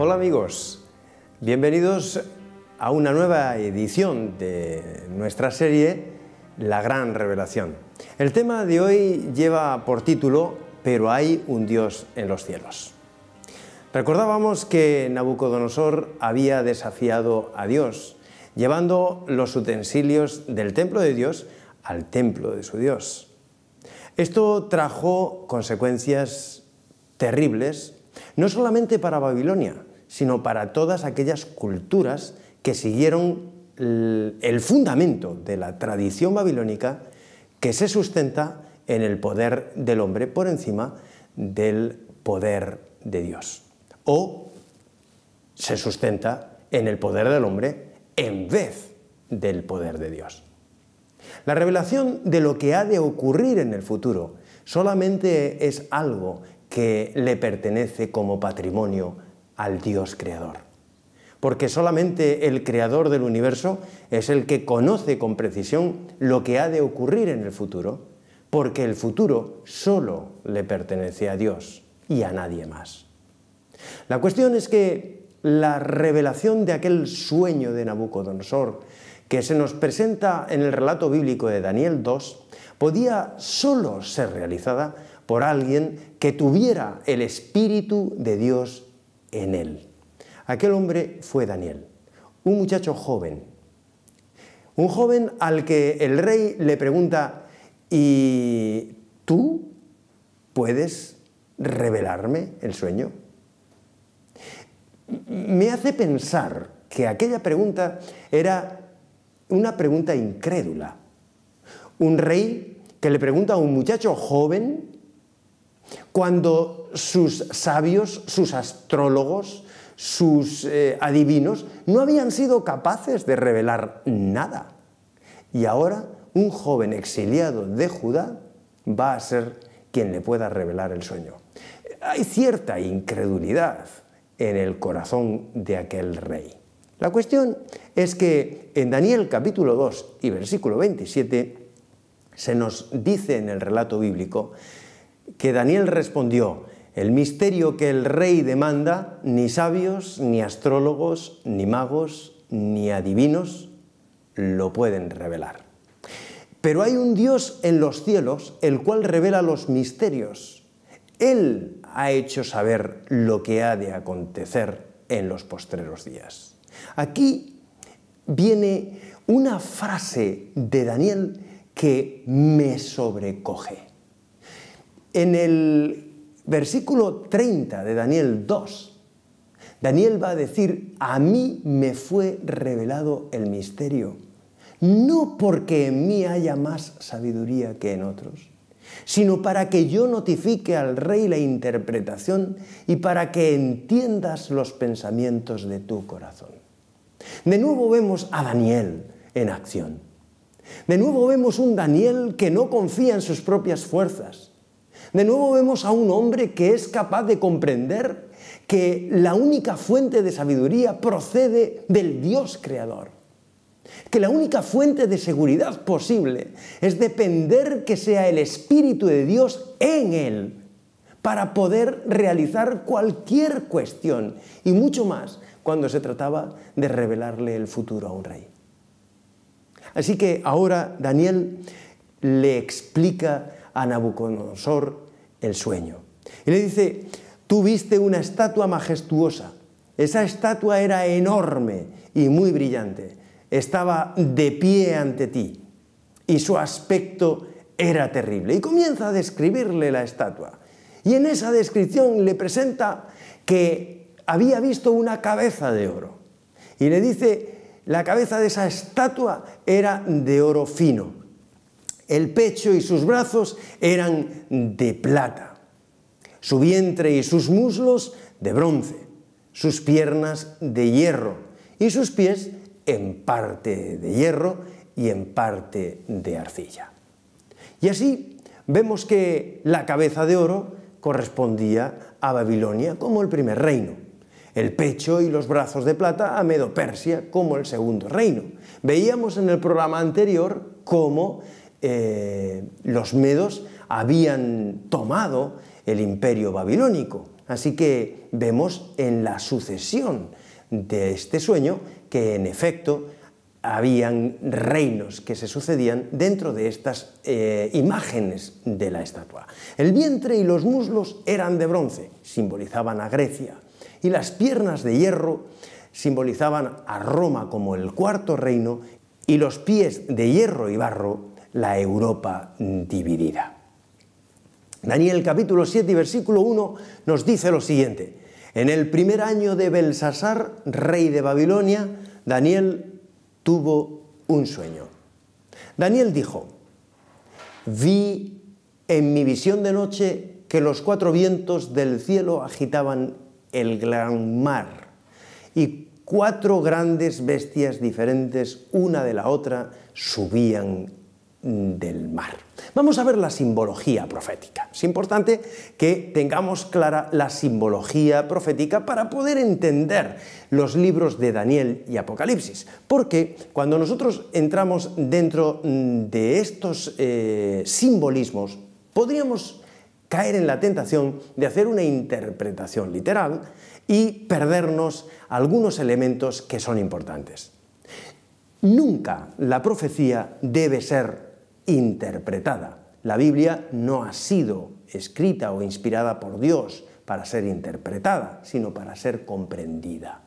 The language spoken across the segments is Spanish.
Hola amigos, bienvenidos a una nueva edición de nuestra serie La Gran Revelación. El tema de hoy lleva por título Pero hay un Dios en los cielos. Recordábamos que Nabucodonosor había desafiado a Dios, llevando los utensilios del templo de Dios al templo de su Dios. Esto trajo consecuencias terribles, no solamente para Babilonia, sino para todas aquellas culturas que siguieron el fundamento de la tradición babilónica que se sustenta en el poder del hombre por encima del poder de Dios. O se sustenta en el poder del hombre en vez del poder de Dios. La revelación de lo que ha de ocurrir en el futuro solamente es algo que le pertenece como patrimonio al Dios creador. Porque solamente el creador del universo es el que conoce con precisión lo que ha de ocurrir en el futuro, porque el futuro solo le pertenece a Dios y a nadie más. La cuestión es que la revelación de aquel sueño de Nabucodonosor que se nos presenta en el relato bíblico de Daniel 2 podía solo ser realizada por alguien que tuviera el Espíritu de Dios en él. Aquel hombre fue Daniel, un muchacho joven. Un joven al que el rey le pregunta: ¿y tú puedes revelarme el sueño? Me hace pensar que aquella pregunta era una pregunta incrédula. Un rey que le pregunta a un muchacho joven cuando sus sabios, sus astrólogos, sus adivinos no habían sido capaces de revelar nada. Y ahora un joven exiliado de Judá va a ser quien le pueda revelar el sueño. Hay cierta incredulidad en el corazón de aquel rey. La cuestión es que en Daniel capítulo 2 y versículo 27 se nos dice en el relato bíblico que Daniel respondió: el misterio que el rey demanda, ni sabios, ni astrólogos, ni magos, ni adivinos lo pueden revelar. Pero hay un Dios en los cielos, el cual revela los misterios. Él ha hecho saber lo que ha de acontecer en los postreros días. Aquí viene una frase de Daniel que me sobrecoge. En el versículo 30 de Daniel 2, Daniel va a decir: a mí me fue revelado el misterio, no porque en mí haya más sabiduría que en otros, sino para que yo notifique al rey la interpretación y para que entiendas los pensamientos de tu corazón. De nuevo vemos a Daniel en acción. De nuevo vemos un Daniel que no confía en sus propias fuerzas. De nuevo vemos a un hombre que es capaz de comprender que la única fuente de sabiduría procede del Dios creador. Que la única fuente de seguridad posible es depender que sea el Espíritu de Dios en él para poder realizar cualquier cuestión y mucho más cuando se trataba de revelarle el futuro a un rey. Así que ahora Daniel le explica a Nabucodonosor el sueño. Y le dice: tú viste una estatua majestuosa. Esa estatua era enorme y muy brillante. Estaba de pie ante ti y su aspecto era terrible. Y comienza a describirle la estatua. Y en esa descripción le presenta que había visto una cabeza de oro. Y le dice: la cabeza de esa estatua era de oro fino. El pecho y sus brazos eran de plata. Su vientre y sus muslos de bronce. Sus piernas de hierro. Y sus pies en parte de hierro y en parte de arcilla. Y así vemos que la cabeza de oro correspondía a Babilonia como el primer reino. El pecho y los brazos de plata a Medo-Persia como el segundo reino. Veíamos en el programa anterior cómo los medos habían tomado el imperio babilónico. Así que vemos en la sucesión de este sueño que en efecto habían reinos que se sucedían dentro de estas imágenes de la estatua. El vientre y los muslos eran de bronce, simbolizaban a Grecia, y las piernas de hierro simbolizaban a Roma como el cuarto reino, y los pies de hierro y barro la Europa dividida. Daniel capítulo 7 y versículo 1 nos dice lo siguiente: en el primer año de Belsasar, rey de Babilonia, Daniel tuvo un sueño. Daniel dijo: vi en mi visión de noche que los cuatro vientos del cielo agitaban el gran mar, y cuatro grandes bestias diferentes una de la otra subían del mar. Vamos a ver la simbología profética. Es importante que tengamos clara la simbología profética para poder entender los libros de Daniel y Apocalipsis, porque cuando nosotros entramos dentro de estos simbolismos, podríamos caer en la tentación de hacer una interpretación literal y perdernos algunos elementos que son importantes. Nunca la profecía debe ser interpretada. La Biblia no ha sido escrita o inspirada por Dios para ser interpretada, sino para ser comprendida.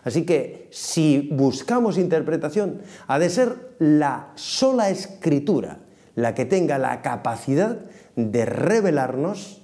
Así que si buscamos interpretación, ha de ser la sola Escritura la que tenga la capacidad de revelarnos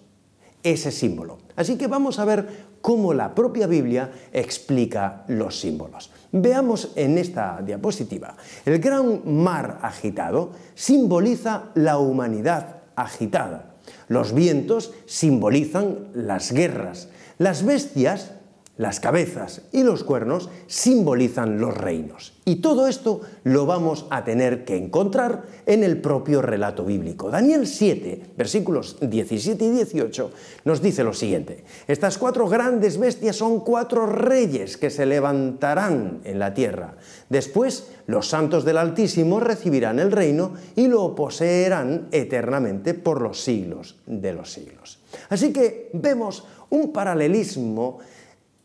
ese símbolo. Así que vamos a ver cómo la propia Biblia explica los símbolos. Veamos en esta diapositiva. El gran mar agitado simboliza la humanidad agitada. Los vientos simbolizan las guerras. Las bestias, las cabezas y los cuernos simbolizan los reinos. Y todo esto lo vamos a tener que encontrar en el propio relato bíblico. Daniel 7, versículos 17 y 18, nos dice lo siguiente: estas cuatro grandes bestias son cuatro reyes que se levantarán en la tierra. Después, los santos del Altísimo recibirán el reino y lo poseerán eternamente por los siglos de los siglos. Así que vemos un paralelismo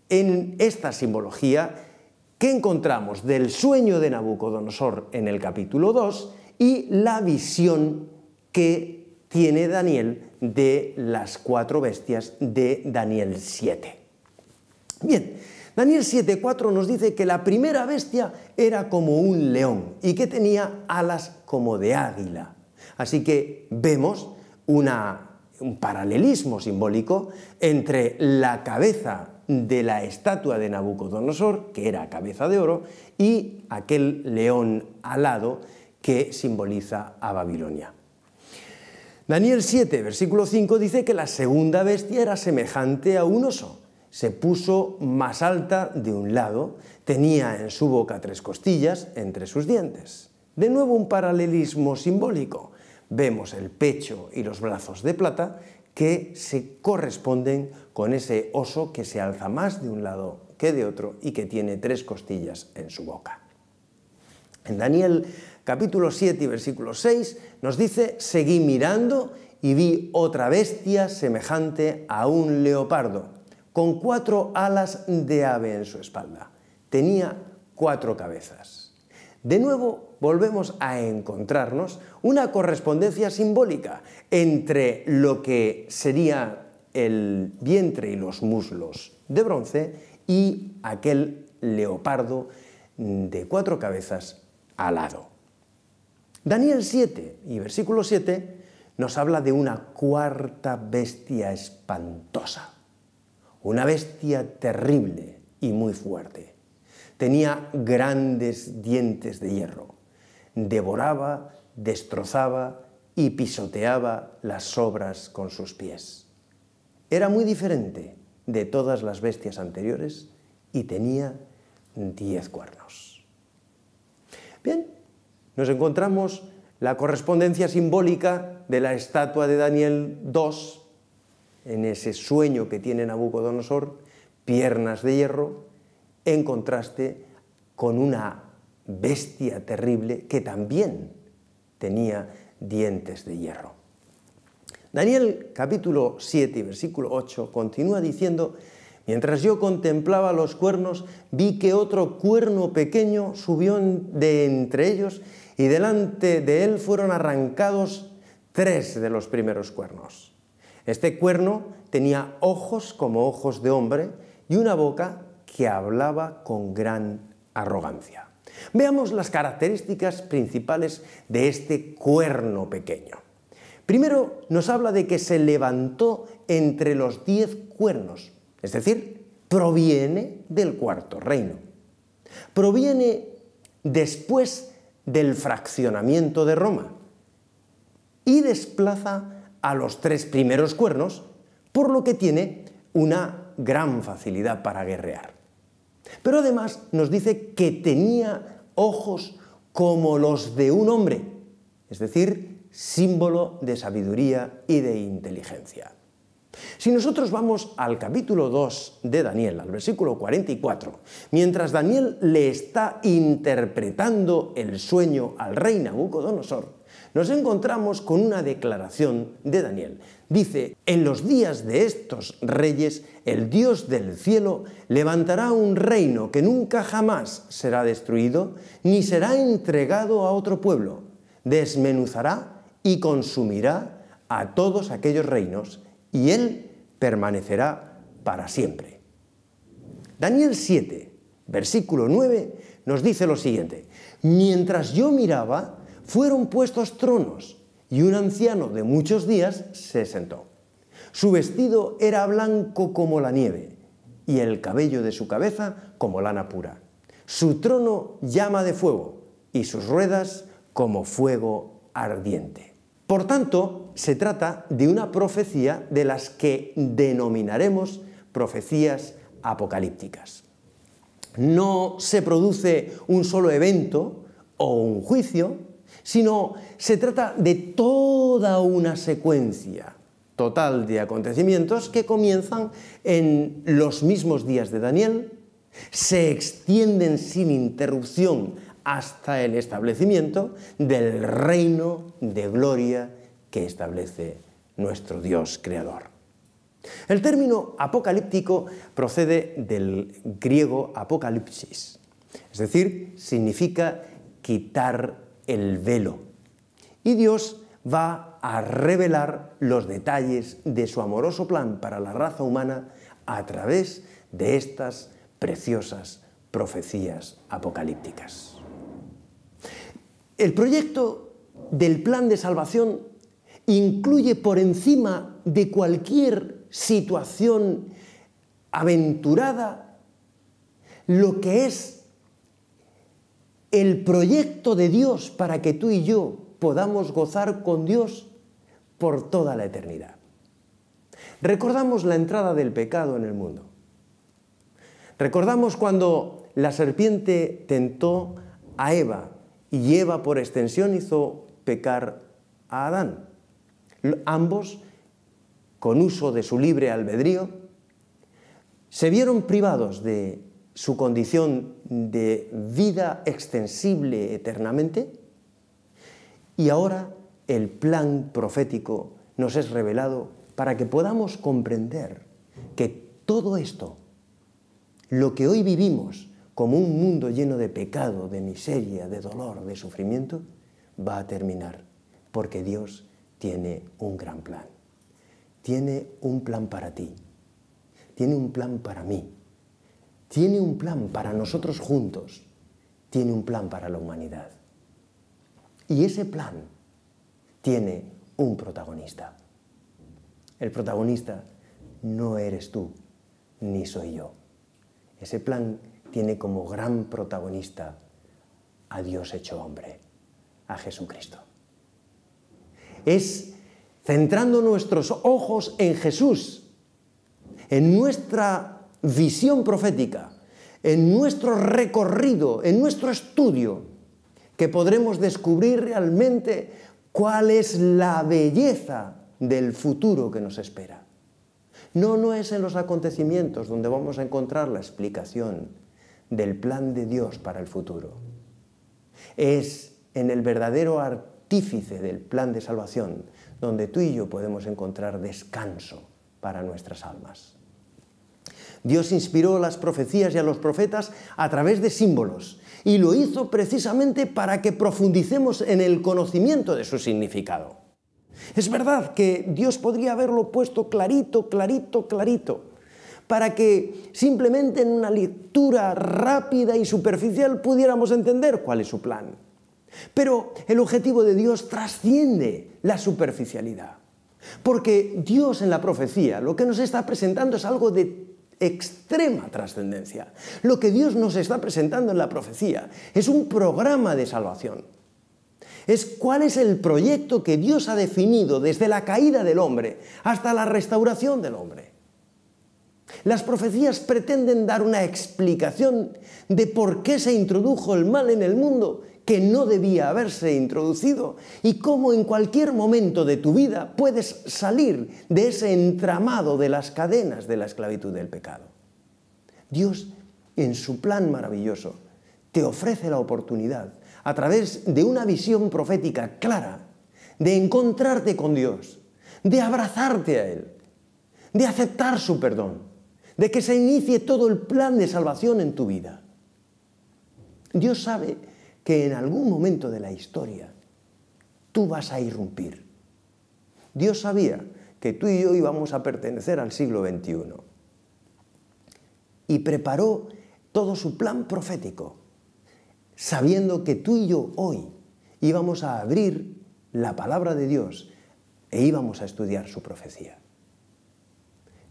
en esta simbología que encontramos del sueño de Nabucodonosor en el capítulo 2 y la visión que tiene Daniel de las cuatro bestias de Daniel 7. Bien, Daniel 7:4 nos dice que la primera bestia era como un león y que tenía alas como de águila. Así que vemos un paralelismo simbólico entre la cabeza de la estatua de Nabucodonosor, que era cabeza de oro, y aquel león alado que simboliza a Babilonia. Daniel 7, versículo 5 dice que la segunda bestia era semejante a un oso. Se puso más alta de un lado, tenía en su boca 3 costillas entre sus dientes. De nuevo un paralelismo simbólico. Vemos el pecho y los brazos de plata que se corresponden con ese oso que se alza más de un lado que de otro y que tiene 3 costillas en su boca. En Daniel capítulo 7 y versículo 6 nos dice: seguí mirando y vi otra bestia semejante a un leopardo, con 4 alas de ave en su espalda. Tenía 4 cabezas. De nuevo volvemos a encontrarnos una correspondencia simbólica entre lo que sería el vientre y los muslos de bronce y aquel leopardo de 4 cabezas alado. Daniel 7 y versículo 7 nos habla de una cuarta bestia espantosa, una bestia terrible y muy fuerte. Tenía grandes dientes de hierro, devoraba, destrozaba y pisoteaba las sobras con sus pies. Era muy diferente de todas las bestias anteriores y tenía 10 cuernos. Bien, nos encontramos la correspondencia simbólica de la estatua de Daniel 2, en ese sueño que tiene Nabucodonosor, piernas de hierro, en contraste con una bestia terrible que también tenía dientes de hierro. Daniel capítulo 7 y versículo 8 continúa diciendo: mientras yo contemplaba los cuernos, vi que otro cuerno pequeño subió de entre ellos, y delante de él fueron arrancados 3 de los primeros cuernos. Este cuerno tenía ojos como ojos de hombre y una boca que hablaba con gran arrogancia. Veamos las características principales de este cuerno pequeño. Primero, nos habla de que se levantó entre los 10 cuernos, es decir, proviene del cuarto reino. Proviene después del fraccionamiento de Roma y desplaza a los 3 primeros cuernos, por lo que tiene una gran facilidad para guerrear. Pero además nos dice que tenía ojos como los de un hombre, es decir, símbolo de sabiduría y de inteligencia. Si nosotros vamos al capítulo 2 de Daniel, al versículo 44, mientras Daniel le está interpretando el sueño al rey Nabucodonosor, nos encontramos con una declaración de Daniel. Dice: en los días de estos reyes, el Dios del cielo levantará un reino que nunca jamás será destruido, ni será entregado a otro pueblo. Desmenuzará y consumirá a todos aquellos reinos, y él permanecerá para siempre. Daniel 7, versículo 9, nos dice lo siguiente: mientras yo miraba, fueron puestos tronos, y un anciano de muchos días se sentó. Su vestido era blanco como la nieve, y el cabello de su cabeza como lana pura. Su trono llama de fuego, y sus ruedas como fuego ardiente. Por tanto, se trata de una profecía de las que denominaremos profecías apocalípticas. No se produce un solo evento o un juicio, sino se trata de toda una secuencia total de acontecimientos que comienzan en los mismos días de Daniel, se extienden sin interrupción hasta el establecimiento del reino de gloria que establece nuestro Dios creador. El término apocalíptico procede del griego apocalipsis, es decir, significa quitar el velo. Y Dios va a revelar los detalles de su amoroso plan para la raza humana a través de estas preciosas profecías apocalípticas. El proyecto del plan de salvación incluye por encima de cualquier situación aventurada lo que es el proyecto de Dios para que tú y yo podamos gozar con Dios por toda la eternidad. Recordamos la entrada del pecado en el mundo. Recordamos cuando la serpiente tentó a Eva y Eva por extensión hizo pecar a Adán. Ambos, con uso de su libre albedrío, se vieron privados de su condición de vida extensible eternamente, y ahora el plan profético nos es revelado para que podamos comprender que todo esto, lo que hoy vivimos como un mundo lleno de pecado, de miseria, de dolor, de sufrimiento, va a terminar, porque Dios tiene un gran plan. Tiene un plan para ti, tiene un plan para mí, tiene un plan para nosotros juntos, tiene un plan para la humanidad. Y ese plan tiene un protagonista. El protagonista no eres tú, ni soy yo. Ese plan tiene como gran protagonista a Dios hecho hombre, a Jesucristo. Es centrando nuestros ojos en Jesús, en nuestra visión profética, en nuestro recorrido, en nuestro estudio, que podremos descubrir realmente cuál es la belleza del futuro que nos espera. No es en los acontecimientos donde vamos a encontrar la explicación del plan de Dios para el futuro. Es en el verdadero artículo artífice del plan de salvación, donde tú y yo podemos encontrar descanso para nuestras almas. Dios inspiró las profecías y a los profetas a través de símbolos, y lo hizo precisamente para que profundicemos en el conocimiento de su significado. Es verdad que Dios podría haberlo puesto clarito, clarito, clarito, para que simplemente en una lectura rápida y superficial pudiéramos entender cuál es su plan. Pero el objetivo de Dios trasciende la superficialidad, porque Dios en la profecía lo que nos está presentando es algo de extrema trascendencia. Lo que Dios nos está presentando en la profecía es un programa de salvación. Es cuál es el proyecto que Dios ha definido desde la caída del hombre hasta la restauración del hombre. Las profecías pretenden dar una explicación de por qué se introdujo el mal en el mundo que no debía haberse introducido y cómo en cualquier momento de tu vida puedes salir de ese entramado de las cadenas de la esclavitud del pecado. Dios, en su plan maravilloso, te ofrece la oportunidad, a través de una visión profética clara, de encontrarte con Dios, de abrazarte a Él, de aceptar su perdón, de que se inicie todo el plan de salvación en tu vida. Dios sabe que en algún momento de la historia tú vas a irrumpir. Dios sabía que tú y yo íbamos a pertenecer al siglo XXI y preparó todo su plan profético, sabiendo que tú y yo hoy íbamos a abrir la palabra de Dios e íbamos a estudiar su profecía.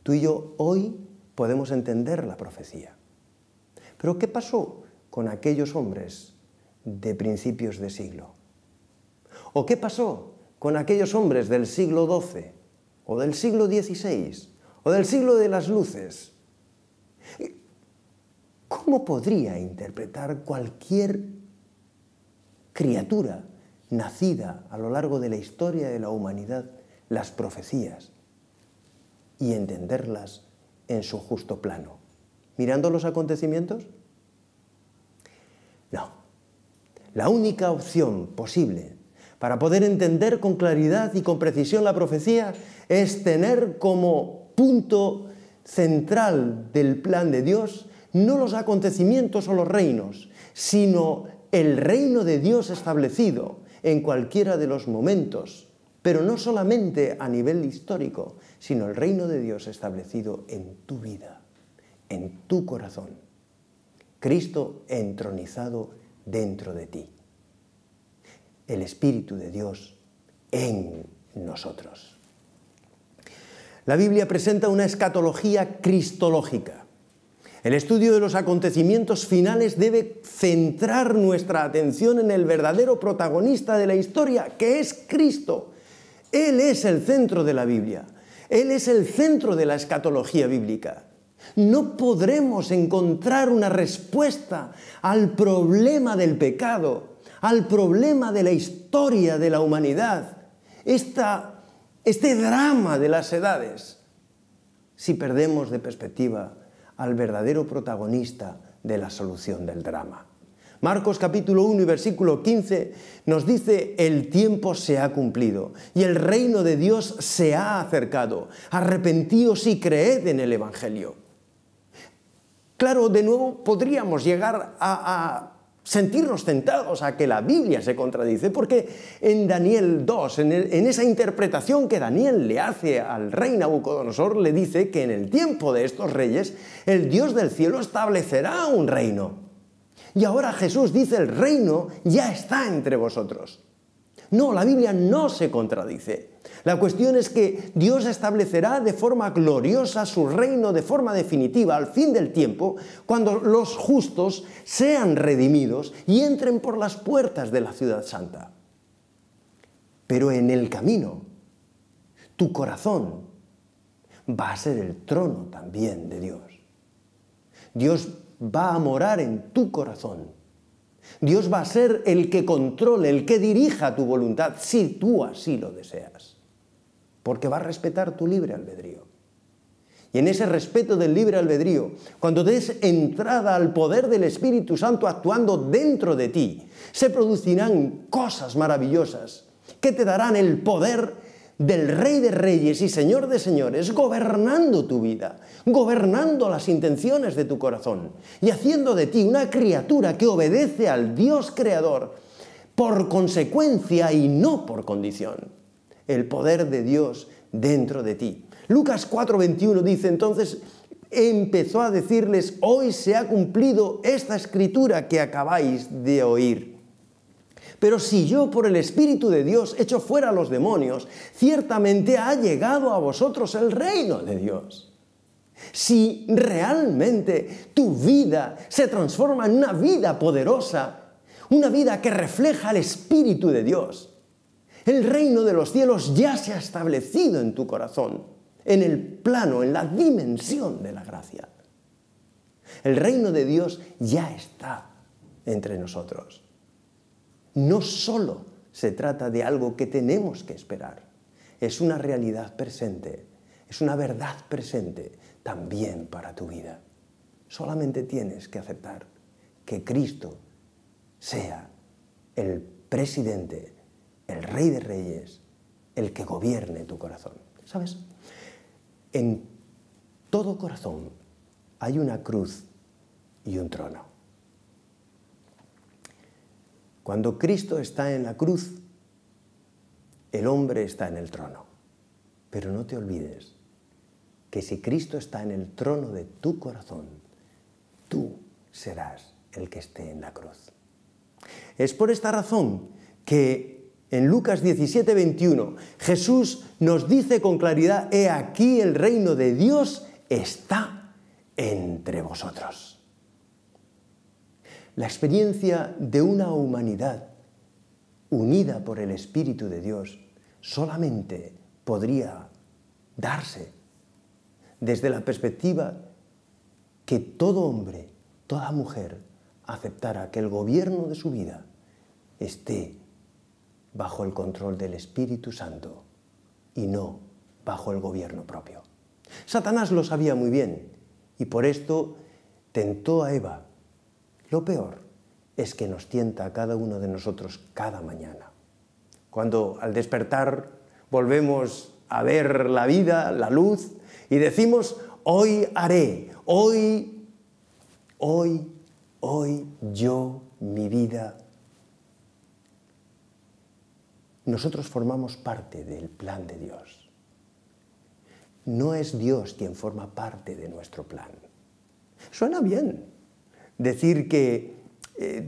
Tú y yo hoy podemos entender la profecía. Pero ¿qué pasó con aquellos hombres de principios de siglo? ¿O qué pasó con aquellos hombres del siglo XII, o del siglo XVI, o del siglo de las luces? ¿Cómo podría interpretar cualquier criatura nacida a lo largo de la historia de la humanidad las profecías y entenderlas en su justo plano? ¿Mirando los acontecimientos? No. La única opción posible para poder entender con claridad y con precisión la profecía es tener como punto central del plan de Dios no los acontecimientos o los reinos, sino el reino de Dios establecido en cualquiera de los momentos, pero no solamente a nivel histórico, sino el reino de Dios establecido en tu vida, en tu corazón. Cristo entronizado dentro de ti. El Espíritu de Dios en nosotros. La Biblia presenta una escatología cristológica. El estudio de los acontecimientos finales debe centrar nuestra atención en el verdadero protagonista de la historia, que es Cristo. Él es el centro de la Biblia. Él es el centro de la escatología bíblica. No podremos encontrar una respuesta al problema del pecado, al problema de la historia de la humanidad, este drama de las edades, si perdemos de perspectiva al verdadero protagonista de la solución del drama. Marcos capítulo 1 y versículo 15 nos dice: el tiempo se ha cumplido y el reino de Dios se ha acercado. Arrepentíos y creed en el Evangelio. Claro, de nuevo podríamos llegar a sentirnos tentados a que la Biblia se contradice, porque en Daniel 2, en esa interpretación que Daniel le hace al rey Nabucodonosor, le dice que en el tiempo de estos reyes el Dios del cielo establecerá un reino. Y ahora Jesús dice: el reino ya está entre vosotros. No, la Biblia no se contradice. La cuestión es que Dios establecerá de forma gloriosa su reino de forma definitiva al fin del tiempo, cuando los justos sean redimidos y entren por las puertas de la ciudad santa. Pero en el camino, tu corazón va a ser el trono también de Dios. Dios va a morar en tu corazón. Dios va a ser el que controle, el que dirija tu voluntad, si tú así lo deseas. Porque va a respetar tu libre albedrío. Y en ese respeto del libre albedrío, cuando des entrada al poder del Espíritu Santo actuando dentro de ti, se producirán cosas maravillosas que te darán el poder del Rey de Reyes y Señor de Señores, gobernando tu vida, gobernando las intenciones de tu corazón y haciendo de ti una criatura que obedece al Dios Creador por consecuencia y no por condición. El poder de Dios dentro de ti. Lucas 4:21 dice, entonces empezó a decirles, hoy se ha cumplido esta escritura que acabáis de oír. Pero si yo por el Espíritu de Dios echo fuera a los demonios, ciertamente ha llegado a vosotros el reino de Dios. Si realmente tu vida se transforma en una vida poderosa, una vida que refleja el Espíritu de Dios, el reino de los cielos ya se ha establecido en tu corazón, en el plano, en la dimensión de la gracia. El reino de Dios ya está entre nosotros. No solo se trata de algo que tenemos que esperar, es una realidad presente, es una verdad presente también para tu vida. Solamente tienes que aceptar que Cristo sea el presidente, el Rey de Reyes, el que gobierne tu corazón. ¿Sabes? En todo corazón hay una cruz y un trono. Cuando Cristo está en la cruz, el hombre está en el trono. Pero no te olvides que si Cristo está en el trono de tu corazón, tú serás el que esté en la cruz. Es por esta razón que en Lucas 17:21 Jesús nos dice con claridad, he aquí el reino de Dios está entre vosotros. La experiencia de una humanidad unida por el Espíritu de Dios solamente podría darse desde la perspectiva que todo hombre, toda mujer aceptara que el gobierno de su vida esté bajo el control del Espíritu Santo y no bajo el gobierno propio. Satanás lo sabía muy bien y por esto tentó a Eva. Lo peor es que nos tienta a cada uno de nosotros cada mañana. Cuando al despertar volvemos a ver la vida, la luz, y decimos, hoy haré, hoy yo, mi vida. Nosotros formamos parte del plan de Dios. No es Dios quien forma parte de nuestro plan. Suena bien decir que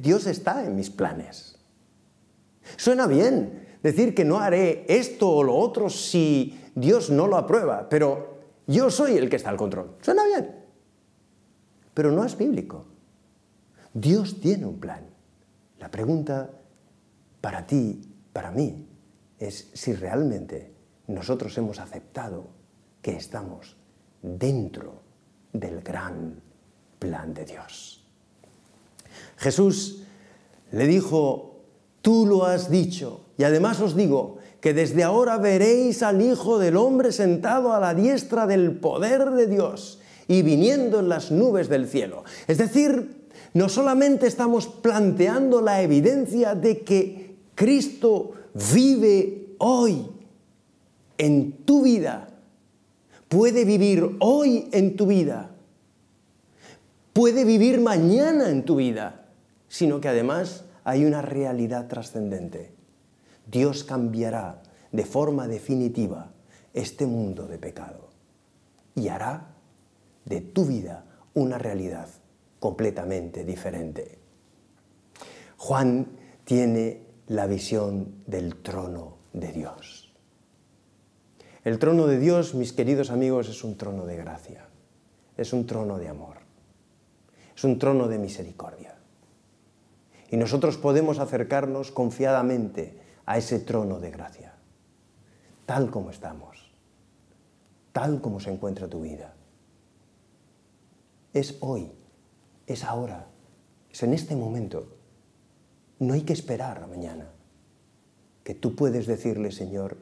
Dios está en mis planes. Suena bien decir que no haré esto o lo otro si Dios no lo aprueba, pero yo soy el que está al control. Suena bien, pero no es bíblico. Dios tiene un plan. La pregunta para ti, para mí, es si realmente nosotros hemos aceptado que estamos dentro del gran plan de Dios. Jesús le dijo, tú lo has dicho, y además os digo que desde ahora veréis al Hijo del Hombre sentado a la diestra del poder de Dios y viniendo en las nubes del cielo. Es decir, no solamente estamos planteando la evidencia de que Cristo vive hoy en tu vida, puede vivir hoy en tu vida, puede vivir mañana en tu vida, sino que además hay una realidad trascendente. Dios cambiará de forma definitiva este mundo de pecado y hará de tu vida una realidad completamente diferente. Juan tiene la visión del trono de Dios. El trono de Dios, mis queridos amigos, es un trono de gracia, es un trono de amor, es un trono de misericordia. Y nosotros podemos acercarnos confiadamente a ese trono de gracia, tal como estamos, tal como se encuentra tu vida. Es hoy, es ahora, es en este momento. No hay que esperar a mañana, que tú puedes decirle, Señor,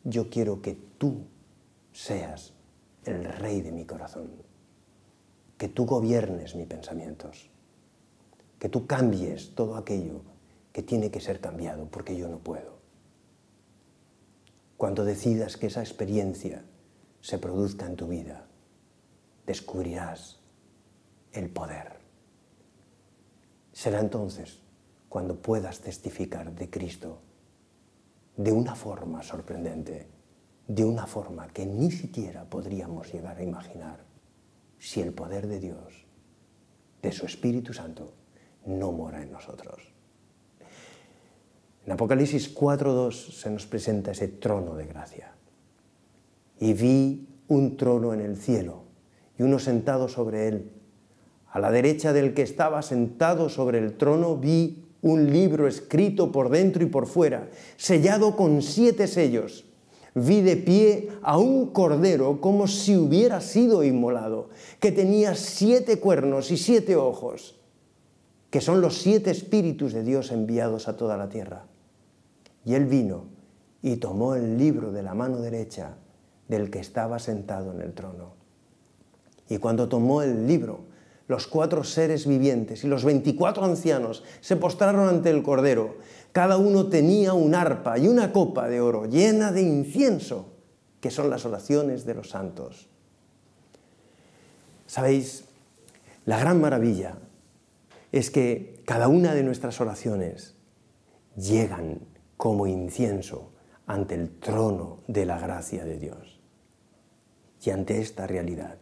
yo quiero que tú seas el Rey de mi corazón, que tú gobiernes mis pensamientos, que tú cambies todo aquello que tiene que ser cambiado, porque yo no puedo. cuando decidas que esa experiencia se produzca en tu vida, descubrirás el poder. Será entonces cuando puedas testificar de Cristo de una forma sorprendente, de una forma que ni siquiera podríamos llegar a imaginar si el poder de Dios, de su Espíritu Santo, no mora en nosotros. En Apocalipsis 4:2 se nos presenta ese trono de gracia. Y vi un trono en el cielo y uno sentado sobre él. A la derecha del que estaba sentado sobre el trono vi un libro escrito por dentro y por fuera, sellado con 7 sellos. Vi de pie a un cordero como si hubiera sido inmolado, que tenía 7 cuernos y 7 ojos, que son los 7 espíritus de Dios enviados a toda la tierra. Y él vino y tomó el libro de la mano derecha del que estaba sentado en el trono. Y cuando tomó el libro, los 4 seres vivientes y los 24 ancianos se postraron ante el Cordero. Cada uno tenía un arpa y una copa de oro llena de incienso, que son las oraciones de los santos. ¿Sabéis? La gran maravilla es que cada una de nuestras oraciones llegan como incienso ante el trono de la gracia de Dios. Y ante esta realidad,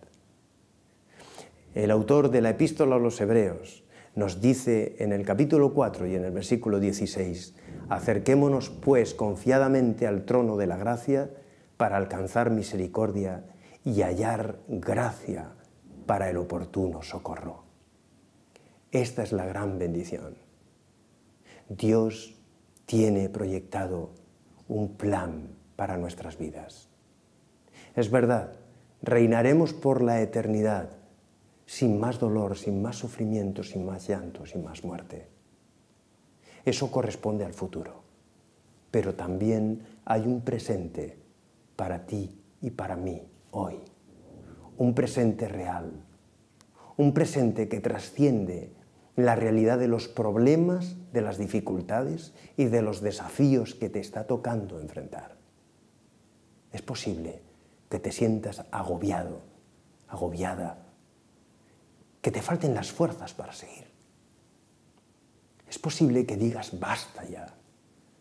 el autor de la Epístola a los Hebreos nos dice en el capítulo 4 y en el versículo 16, acerquémonos pues confiadamente al trono de la gracia para alcanzar misericordia y hallar gracia para el oportuno socorro. Esta es la gran bendición. Dios tiene proyectado un plan para nuestras vidas. Es verdad, reinaremos por la eternidad, sin más dolor, sin más sufrimiento, sin más llanto, sin más muerte. Eso corresponde al futuro. Pero también hay un presente para ti y para mí hoy. Un presente real. Un presente que trasciende la realidad de los problemas, de las dificultades y de los desafíos que te está tocando enfrentar. Es posible que te sientas agobiado, agobiada, que te falten las fuerzas para seguir. Es posible que digas, basta ya,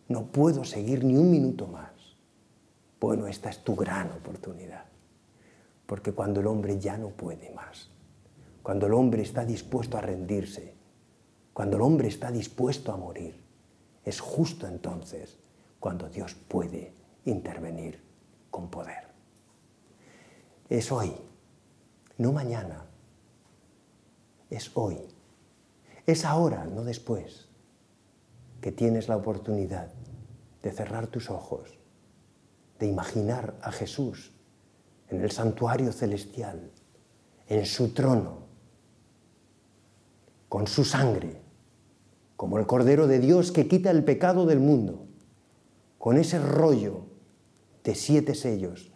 no puedo seguir ni un minuto más. Bueno, esta es tu gran oportunidad, porque cuando el hombre ya no puede más, cuando el hombre está dispuesto a rendirse, cuando el hombre está dispuesto a morir, es justo entonces cuando Dios puede intervenir con poder. Es hoy, no mañana. Es hoy, es ahora, no después, que tienes la oportunidad de cerrar tus ojos, de imaginar a Jesús en el santuario celestial, en su trono, con su sangre, como el Cordero de Dios que quita el pecado del mundo, con ese rollo de 7 sellos,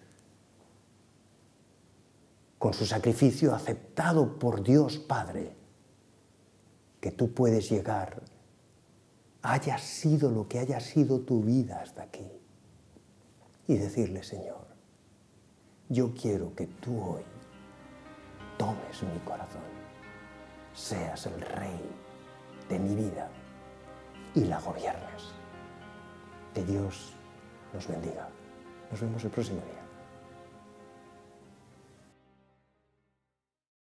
con su sacrificio aceptado por Dios Padre, que tú puedes llegar, haya sido lo que haya sido tu vida hasta aquí, y decirle, Señor, yo quiero que tú hoy tomes mi corazón, seas el rey de mi vida y la gobiernes. Que Dios nos bendiga. Nos vemos el próximo día.